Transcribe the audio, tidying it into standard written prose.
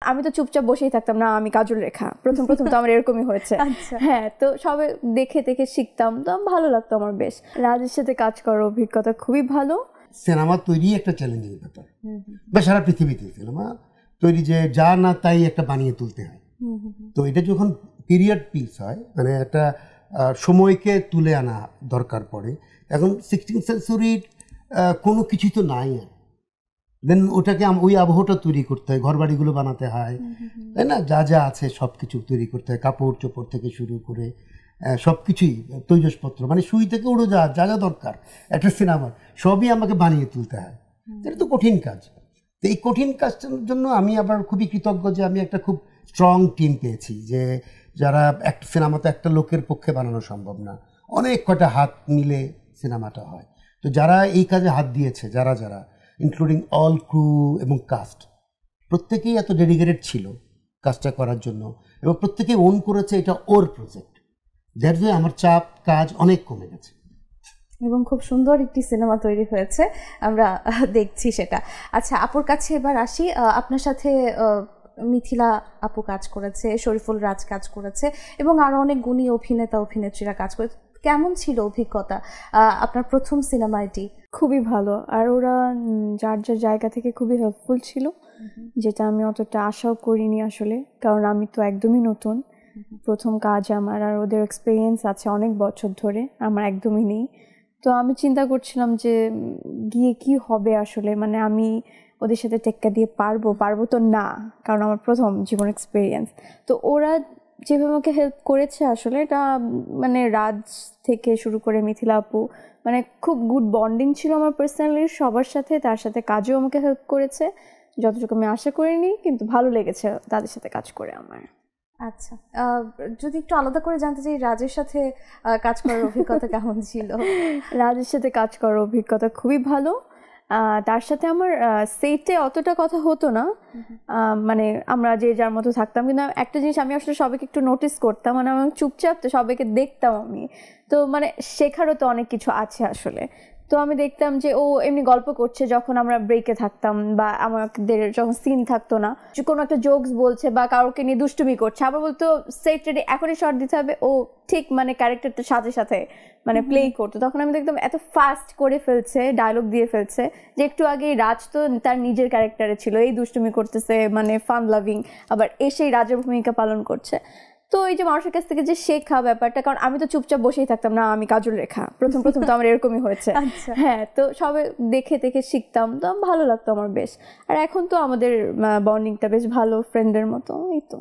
আমি তো চুপচাপ বসেই থাকতাম, না আমি কাজল রেখা, প্রথম প্রথম তো আমার এরকমই হয়েছে। হ্যাঁ, তো সবাই দেখে দেখে শিখতাম, তো ভালো লাগতো আমার বেশ। রাজের সাথে কাজ করার অভিজ্ঞতা খুবই ভালো। সিনেমা তৈরি একটা চ্যালেঞ্জিং ব্যাপার, বা সারা পৃথিবীতে সিনেমা তৈরি যে যা না তাই একটা বানিয়ে তুলতে হয়। তো এটা যখন পিরিয়ড পিস হয়, মানে একটা সময়কে তুলে আনা দরকার পড়ে, এখন 16th সেঞ্চুরির কোনো কিছুই তো নাই, দেন ওটাকে ওই আবহাওয়াটা তৈরি করতে হয়, ঘরবাড়িগুলো বানাতে হয়, তাই না, যা যা আছে সব কিছু তৈরি করতে হয়, কাপড় চোপড় থেকে শুরু করে সব কিছুই, তৈজসপত্র, মানে সুই থেকে উড়োজাহাজ যা যা দরকার একটা সিনেমার, সবই আমাকে বানিয়ে তুলতে হয়। এটা তো কঠিন কাজ। তো এই কঠিন কাজটার জন্য আমি আবার খুবই কৃতজ্ঞ যে আমি একটা খুব স্ট্রং টিম পেয়েছি, যে যারা একটা সিনেমা তো একটা লোকের পক্ষে বানানো সম্ভব না, অনেক কটা হাত মিলে সিনেমাটা হয়। তো যারা এই কাজে হাত দিয়েছে, যারা যারা ইনক্লুডিং অল ক্রু এবং কাস্ট, প্রত্যেকেই এত ডেডিকেটেড ছিল কাজটা করার জন্য, এবং প্রত্যেকেই ওন করেছে এটা ওর প্রজেক্ট। দ্যাটস ওয়াই আমার চাপ কাজ অনেক কমে গেছে এবং খুব সুন্দর একটি সিনেমা তৈরি হয়েছে, আমরা দেখছি সেটা। আচ্ছা, আপুর কাছে এবার আসি। আপনার সাথে মিথিলা আপু কাজ করেছে, শরীফুল রাজ কাজ করেছে, এবং আরও অনেক গুণী অভিনেতা অভিনেত্রীরা কাজ করেছে। কেমন ছিল অভিজ্ঞতা আপনার প্রথম সিনেমা এটি? খুবই ভালো, আর ওরা যার যার জায়গা থেকে খুবই হেল্পফুল ছিল, যেটা আমি অতটা আশাও করিনি আসলে, কারণ আমি তো একদমই নতুন, প্রথম কাজ আমার, আর ওদের এক্সপিরিয়েন্স আছে অনেক বছর ধরে, আমার একদমই নেই। তো আমি চিন্তা করছিলাম যে গিয়ে কি হবে আসলে, মানে আমি ওদের সাথে টেক্কা দিয়ে পারবো তো না, কারণ আমার প্রথম জীবন এক্সপিরিয়েন্স। তো ওরা যেভাবে আমাকে হেল্প করেছে আসলে, এটা মানে রাজ থেকে শুরু করে মিথিলা আপু, মানে খুব গুড বন্ডিং ছিল আমার পার্সোনালি সবার সাথে, তার সাথে কাজেও আমাকে হেল্প করেছে যতটুকু আমি আশা করিনি, কিন্তু ভালো লেগেছে তাদের সাথে কাজ করে আমার। আচ্ছা, যদি একটু আলাদা করে জানতে চাই, রাজের সাথে কাজ করার অভিজ্ঞতা কেমন ছিল? রাজের সাথে কাজ করার অভিজ্ঞতা খুবই ভালো। তার সাথে আমার সেটে অতটা কথা হতো না, মানে আমরা যে যার মতো থাকতাম, কিন্তু একটা জিনিস আমি আসলে সবাইকে একটু নোটিস করতাম, মানে আমি চুপচাপ তো সবাইকে দেখতাম আমি, তো মানে শেখারও তো অনেক কিছু আছে আসলে। তো আমি দেখতাম যে ও এমনি গল্প করছে যখন আমরা ব্রেকে থাকতাম, বা আমাদের যখন সিন থাকতো না, কোনো একটা জোকস বলছে বা কাউকে নিয়ে দুষ্টুমি করছে, আবার বলতো সেট রেডি, এখনই শর্ট দিতে হবে, ও ঠিক মানে ক্যারেক্টারটার সাথে সাথে মানে প্লে করতো। তখন আমি দেখতাম এত ফাস্ট করে ফেলছে, ডায়লগ দিয়ে ফেলছে, যে একটু আগে রাজ তো তার নিজের ক্যারেক্টারে ছিল, এই দুষ্টুমি করতেছে, মানে ফান লাভিং, আবার এসেই রাজের ভূমিকা পালন করছে। তো এই যে মানুষের কাছ থেকে যে শেখা ব্যাপারটা, কারণ আমি তো চুপচাপ বসেই থাকতাম, না আমি কাজল রেখা, প্রথম প্রথম তো আমার এরকমই হয়েছে। হ্যাঁ, তো সবাই দেখে দেখে শিখতাম, তো ভালো লাগতো আমার বেশ। আর এখন তো আমাদের বন্ডিংটা বেশ ভালো, ফ্রেন্ডের মতো, এই তো।